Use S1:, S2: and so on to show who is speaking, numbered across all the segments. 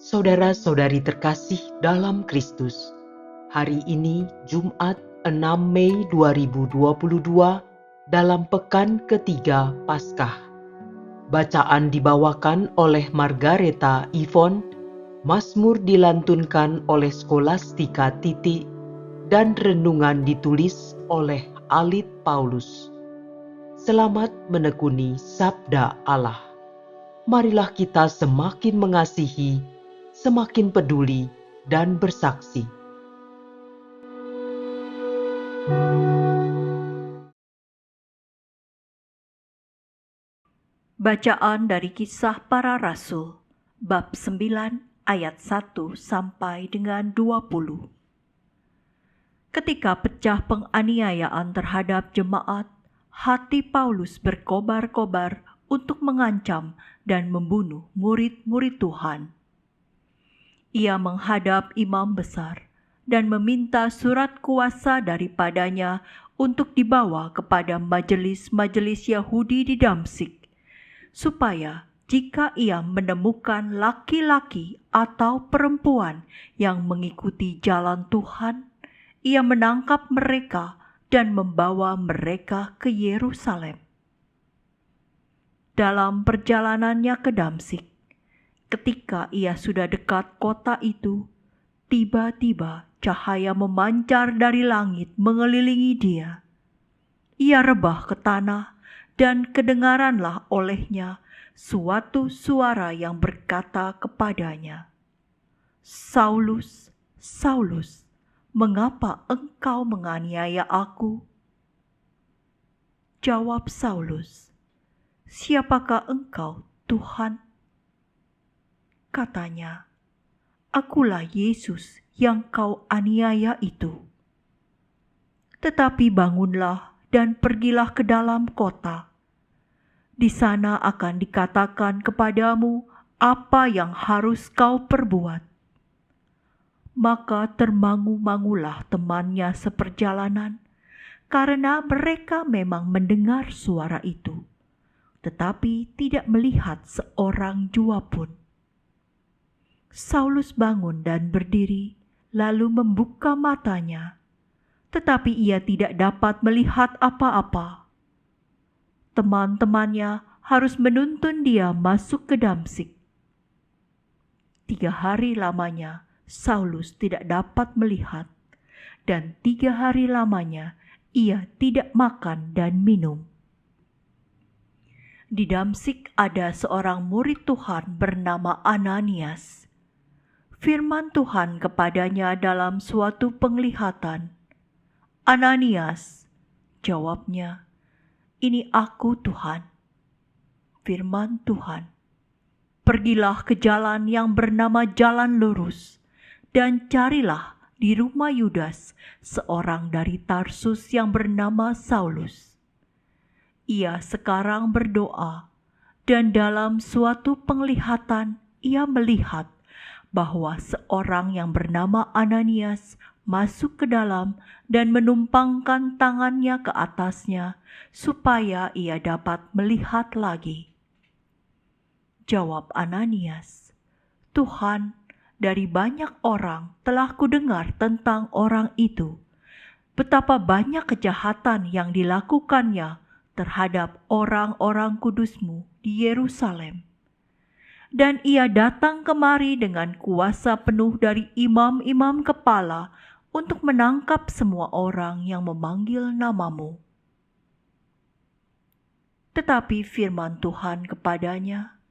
S1: Saudara-saudari terkasih dalam Kristus, hari ini Jumat 6 Mei 2022 dalam pekan ketiga Paskah. Bacaan dibawakan oleh Margareta Yvonne, Mazmur dilantunkan oleh Skolastika Titi, dan renungan ditulis oleh Alit Paulus. Selamat menekuni Sabda Allah. Marilah kita semakin mengasihi, semakin peduli, dan bersaksi.
S2: Bacaan dari Kisah Para Rasul, bab 9 ayat 1 sampai dengan 20. Ketika pecah penganiayaan terhadap jemaat, hati Paulus berkobar-kobar untuk mengancam dan membunuh murid-murid Tuhan. Ia menghadap imam besar dan meminta surat kuasa daripadanya untuk dibawa kepada majelis-majelis Yahudi di Damsyik, supaya jika ia menemukan laki-laki atau perempuan yang mengikuti jalan Tuhan, ia menangkap mereka dan membawa mereka ke Yerusalem. Dalam perjalanannya ke Damsyik, ketika ia sudah dekat kota itu, tiba-tiba cahaya memancar dari langit mengelilingi dia. Ia rebah ke tanah, dan kedengaranlah olehnya suatu suara yang berkata kepadanya, "Saulus, Saulus, mengapa engkau menganiaya aku?" Jawab Saulus, "Siapakah engkau, Tuhan?" Katanya, "Akulah Yesus yang kau aniaya itu. Tetapi bangunlah dan pergilah ke dalam kota. Di sana akan dikatakan kepadamu apa yang harus kau perbuat." Maka termangu-mangulah temannya seperjalanan, karena mereka memang mendengar suara itu, tetapi tidak melihat seorang jua pun. Saulus bangun dan berdiri, lalu membuka matanya, tetapi ia tidak dapat melihat apa-apa. Teman-temannya harus menuntun dia masuk ke Damsyik. 3 hari lamanya Saulus tidak dapat melihat, dan 3 hari lamanya ia tidak makan dan minum. Di Damsyik ada seorang murid Tuhan bernama Ananias. Firman Tuhan kepadanya dalam suatu penglihatan, "Ananias," jawabnya, "Ini aku, Tuhan." Firman Tuhan, "Pergilah ke jalan yang bernama Jalan Lurus, dan carilah di rumah Yudas seorang dari Tarsus yang bernama Saulus. Ia sekarang berdoa, dan dalam suatu penglihatan ia melihat bahwa seorang yang bernama Ananias masuk ke dalam dan menumpangkan tangannya ke atasnya supaya ia dapat melihat lagi." Jawab Ananias, "Tuhan, dari banyak orang telah kudengar tentang orang itu, betapa banyak kejahatan yang dilakukannya terhadap orang-orang kudus-Mu di Yerusalem. Dan ia datang kemari dengan kuasa penuh dari imam-imam kepala untuk menangkap semua orang yang memanggil nama-Mu." Tetapi firman Tuhan kepadanya,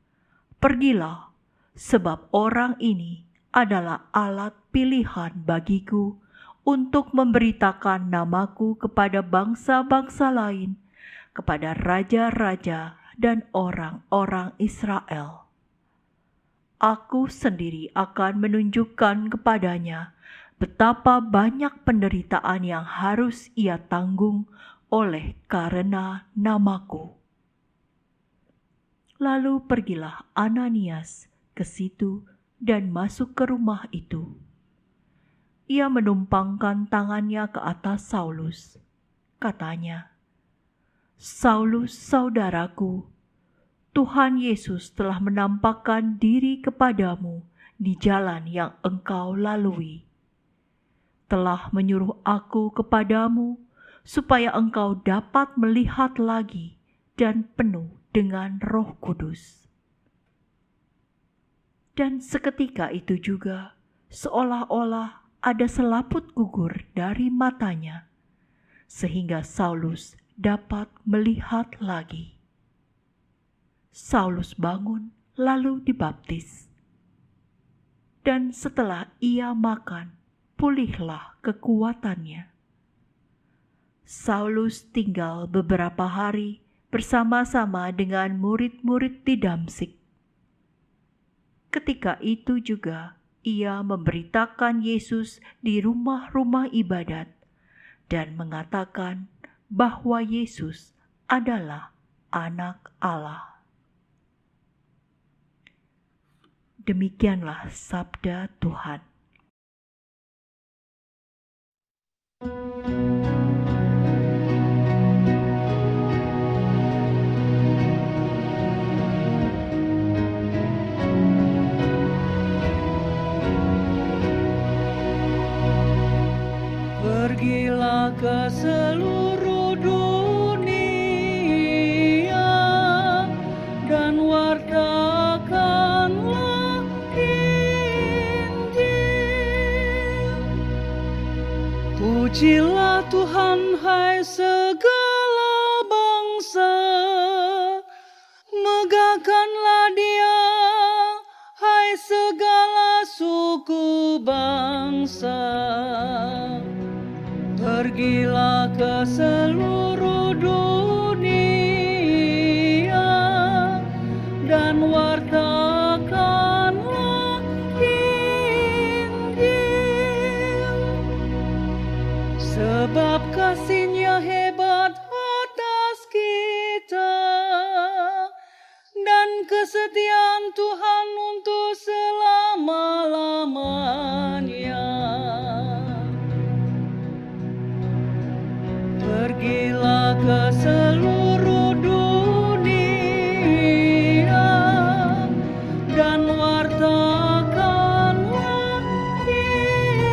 S2: "Pergilah, sebab orang ini adalah alat pilihan bagiku untuk memberitakan namaku kepada bangsa-bangsa lain, kepada raja-raja dan orang-orang Israel. Aku sendiri akan menunjukkan kepadanya betapa banyak penderitaan yang harus ia tanggung oleh karena namaku." Lalu pergilah Ananias ke situ dan masuk ke rumah itu. Ia menumpangkan tangannya ke atas Saulus. Katanya, "Saulus, saudaraku, Tuhan Yesus telah menampakkan diri kepadamu di jalan yang engkau lalui. Telah menyuruh aku kepadamu supaya engkau dapat melihat lagi dan penuh dengan Roh Kudus. Dan seketika itu juga, seolah-olah ada selaput gugur dari matanya, sehingga Saulus dapat melihat lagi. Saulus bangun lalu dibaptis. Dan setelah ia makan, pulihlah kekuatannya. Saulus tinggal beberapa hari bersama-sama dengan murid-murid di Damsyik. Ketika itu juga ia memberitakan Yesus di rumah-rumah ibadat dan mengatakan bahwa Yesus adalah Anak Allah. Demikianlah sabda Tuhan.
S3: Pergilah ke seluruh dunia dan wartakanlah Injil. Pujilah Tuhan, hai segala bangsa, megahkanlah Dia, hai segala suku bangsa. Pergilah ke seluruh dunia dan wartakanlah Injil. Sebab kasih-Nya hebat atas kita dan kesetiaan Tuhan untuk selama-lamanya. Pergilah ke seluruh dunia dan wartakanlah Injil.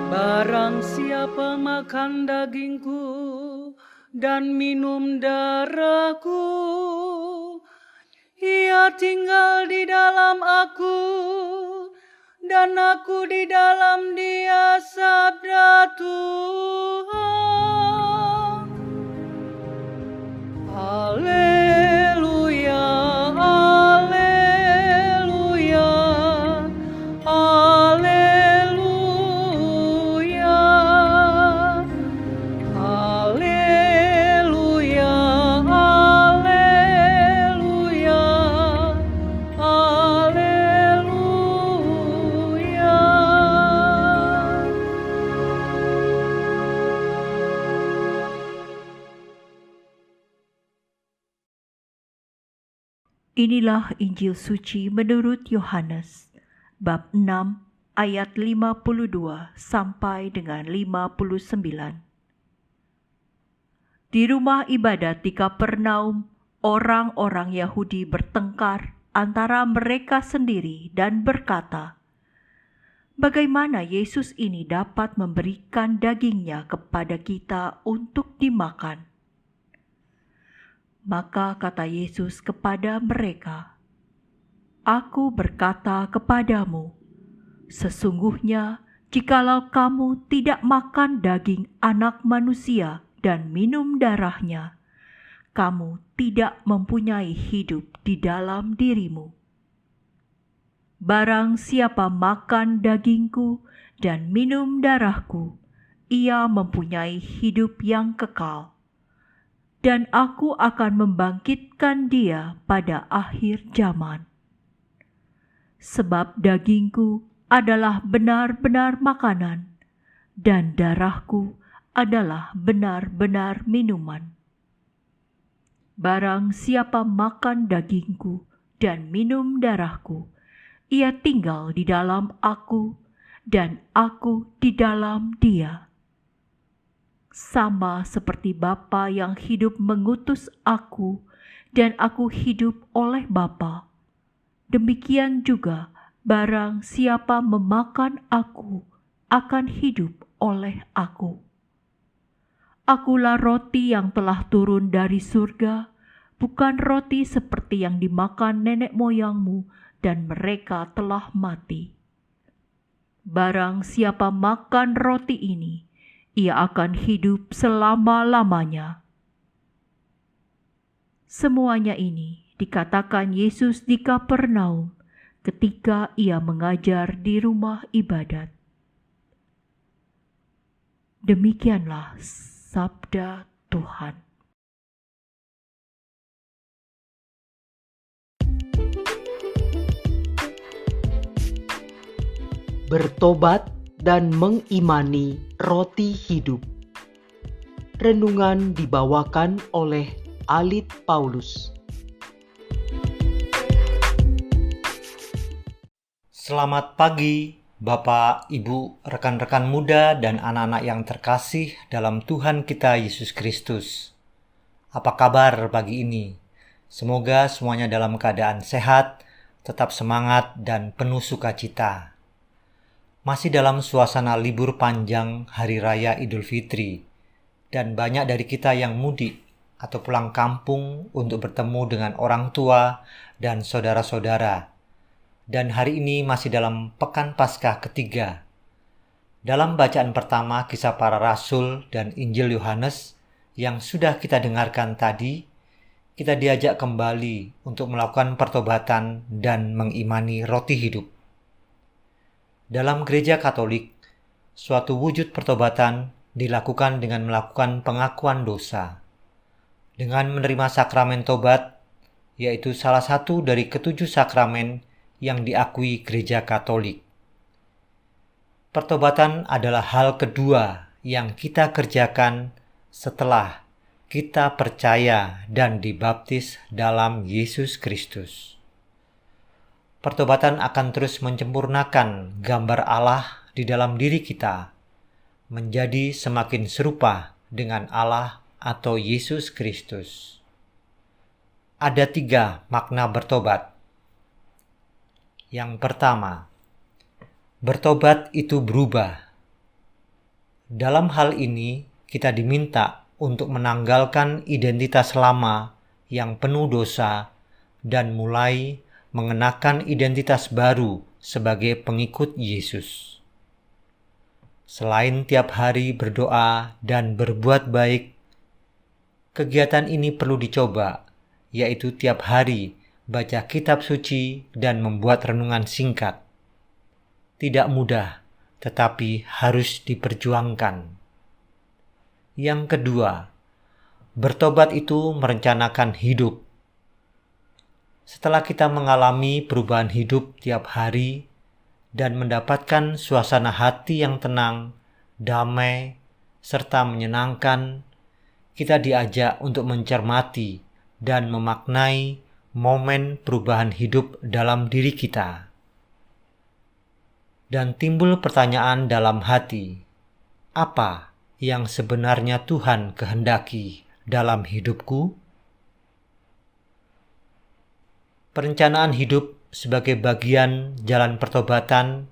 S3: Barang siapa makan dagingku dan minum darahku, ia tinggal di dalam aku dan aku di dalam dia, sabda Tuhan. Haleluya, haleluya, haleluya, haleluya, haleluya, haleluya.
S2: Inilah Injil suci menurut Yohanes, bab 6 ayat 52 sampai dengan 59. Di rumah ibadat di Kapernaum, orang-orang Yahudi bertengkar antara mereka sendiri dan berkata, "Bagaimana Yesus ini dapat memberikan dagingnya kepada kita untuk dimakan?" Maka kata Yesus kepada mereka, "Aku berkata kepadamu, sesungguhnya jikalau kamu tidak makan daging Anak Manusia dan minum darahnya, kamu tidak mempunyai hidup di dalam dirimu. Barang siapa makan dagingku dan minum darahku, ia mempunyai hidup yang kekal, dan Aku akan membangkitkan dia pada akhir zaman. Sebab dagingku adalah benar-benar makanan, dan darahku adalah benar-benar minuman. Barang siapa makan dagingku dan minum darahku, ia tinggal di dalam Aku, dan Aku di dalam dia. Sama seperti Bapa yang hidup mengutus Aku, dan Aku hidup oleh Bapa, demikian juga barang siapa memakan Aku akan hidup oleh Aku. Akulah roti yang telah turun dari surga, bukan roti seperti yang dimakan nenek moyangmu dan mereka telah mati. Barang siapa makan roti ini, ia akan hidup selama-lamanya. Semuanya ini dikatakan Yesus di Kapernaum ketika ia mengajar di rumah ibadat. Demikianlah sabda Tuhan.
S1: Bertobat dan mengimani roti hidup. Renungan dibawakan oleh Alit Paulus.
S4: Selamat pagi, Bapak, Ibu, rekan-rekan muda, dan anak-anak yang terkasih dalam Tuhan kita Yesus Kristus. Apa kabar pagi ini? Semoga semuanya dalam keadaan sehat, tetap semangat, dan penuh sukacita. Masih dalam suasana libur panjang Hari Raya Idul Fitri, dan banyak dari kita yang mudik atau pulang kampung untuk bertemu dengan orang tua dan saudara-saudara. Dan hari ini masih dalam Pekan Paskah ketiga. Dalam bacaan pertama Kisah Para Rasul dan Injil Yohanes yang sudah kita dengarkan tadi, kita diajak kembali untuk melakukan pertobatan dan mengimani roti hidup. Dalam Gereja Katolik, suatu wujud pertobatan dilakukan dengan melakukan pengakuan dosa. Dengan menerima sakramen tobat, yaitu salah satu dari ketujuh sakramen yang diakui Gereja Katolik. Pertobatan adalah hal kedua yang kita kerjakan setelah kita percaya dan dibaptis dalam Yesus Kristus. Pertobatan akan terus menyempurnakan gambar Allah di dalam diri kita, menjadi semakin serupa dengan Allah atau Yesus Kristus. Ada 3 makna bertobat. Yang pertama, bertobat itu berubah. Dalam hal ini, kita diminta untuk menanggalkan identitas lama yang penuh dosa dan mulai mengenakan identitas baru sebagai pengikut Yesus. Selain tiap hari berdoa dan berbuat baik, kegiatan ini perlu dicoba, yaitu tiap hari baca kitab suci dan membuat renungan singkat. Tidak mudah, tetapi harus diperjuangkan. Yang kedua, bertobat itu merencanakan hidup. Setelah kita mengalami perubahan hidup tiap hari dan mendapatkan suasana hati yang tenang, damai, serta menyenangkan, kita diajak untuk mencermati dan memaknai momen perubahan hidup dalam diri kita. Dan timbul pertanyaan dalam hati, apa yang sebenarnya Tuhan kehendaki dalam hidupku? Perencanaan hidup sebagai bagian jalan pertobatan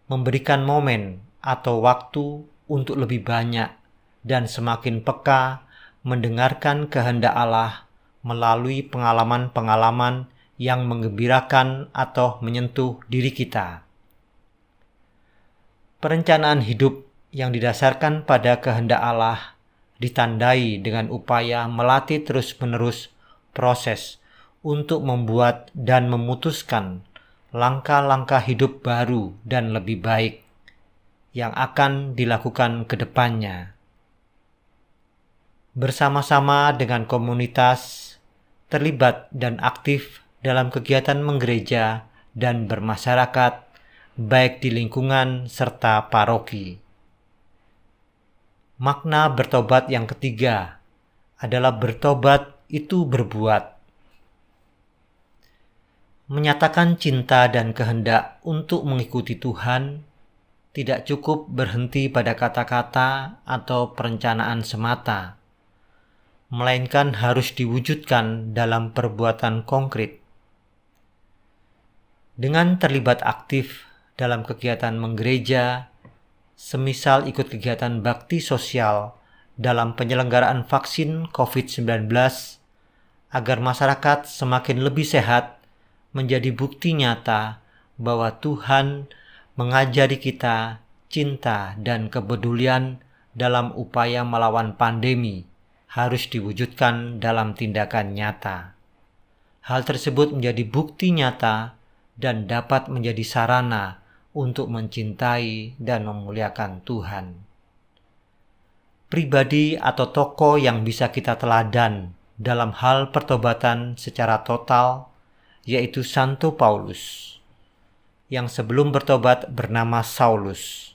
S4: memberikan momen atau waktu untuk lebih banyak dan semakin peka mendengarkan kehendak Allah melalui pengalaman-pengalaman yang menggembirakan atau menyentuh diri kita. Perencanaan hidup yang didasarkan pada kehendak Allah ditandai dengan upaya melatih terus-menerus proses untuk membuat dan memutuskan langkah-langkah hidup baru dan lebih baik yang akan dilakukan ke depannya. bersama-sama dengan komunitas, terlibat dan aktif dalam kegiatan menggereja dan bermasyarakat, baik di lingkungan serta paroki. Makna bertobat yang ketiga adalah bertobat itu berbuat. Menyatakan cinta dan kehendak untuk mengikuti Tuhan tidak cukup berhenti pada kata-kata atau perencanaan semata, melainkan harus diwujudkan dalam perbuatan konkret. Dengan terlibat aktif dalam kegiatan menggereja, semisal ikut kegiatan bakti sosial dalam penyelenggaraan vaksin COVID-19, agar masyarakat semakin lebih sehat, menjadi bukti nyata bahwa Tuhan mengajari kita cinta dan kepedulian dalam upaya melawan pandemi harus diwujudkan dalam tindakan nyata. Hal tersebut menjadi bukti nyata dan dapat menjadi sarana untuk mencintai dan memuliakan Tuhan. Pribadi atau tokoh yang bisa kita teladan dalam hal pertobatan secara total yaitu Santo Paulus, yang sebelum bertobat bernama Saulus,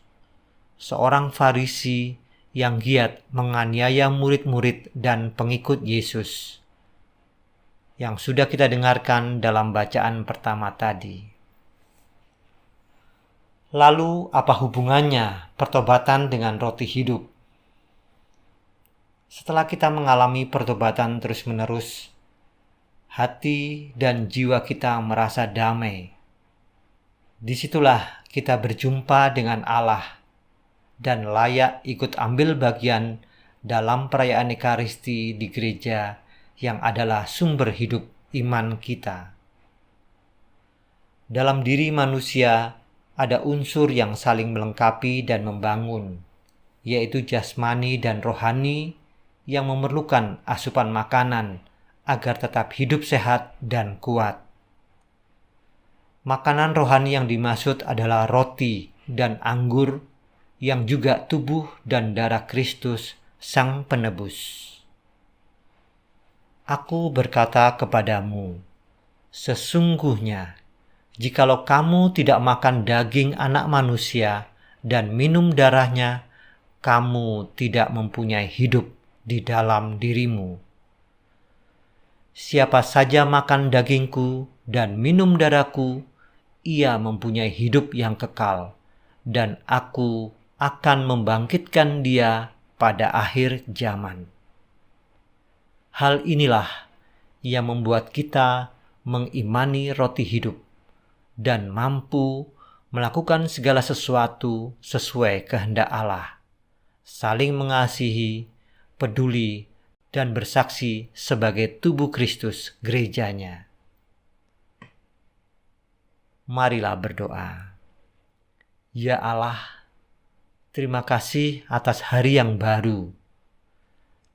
S4: seorang Farisi yang giat menganiaya murid-murid dan pengikut Yesus, yang sudah kita dengarkan dalam bacaan pertama tadi. Lalu apa hubungannya pertobatan dengan roti hidup? Setelah kita mengalami pertobatan terus-menerus, hati dan jiwa kita merasa damai. Disitulah kita berjumpa dengan Allah dan layak ikut ambil bagian dalam perayaan Ekaristi di gereja yang adalah sumber hidup iman kita. Dalam diri manusia ada unsur yang saling melengkapi dan membangun, yaitu jasmani dan rohani yang memerlukan asupan makanan agar tetap hidup sehat dan kuat. Makanan rohani yang dimaksud adalah roti dan anggur yang juga tubuh dan darah Kristus Sang Penebus. Aku berkata kepadamu, sesungguhnya, jikalau kamu tidak makan daging Anak Manusia dan minum darahnya, kamu tidak mempunyai hidup di dalam dirimu. Siapa saja makan dagingku dan minum darahku, ia mempunyai hidup yang kekal, dan aku akan membangkitkan dia pada akhir zaman. Hal inilah yang membuat kita mengimani roti hidup dan mampu melakukan segala sesuatu sesuai kehendak Allah, saling mengasihi, peduli, dan bersaksi sebagai tubuh Kristus gerejanya. Marilah berdoa. Ya Allah, terima kasih atas hari yang baru.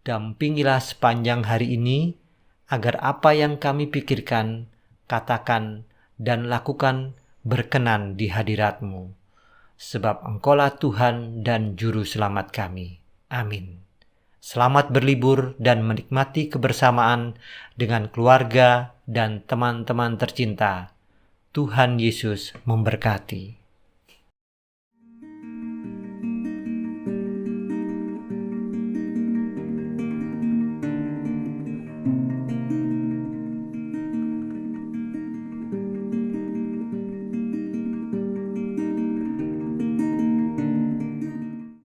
S4: Dampingilah sepanjang hari ini agar apa yang kami pikirkan, katakan, dan lakukan berkenan di hadirat-Mu. Sebab Engkaulah Tuhan dan Juru Selamat kami. Amin. Selamat berlibur dan menikmati kebersamaan dengan keluarga dan teman-teman tercinta. Tuhan Yesus memberkati.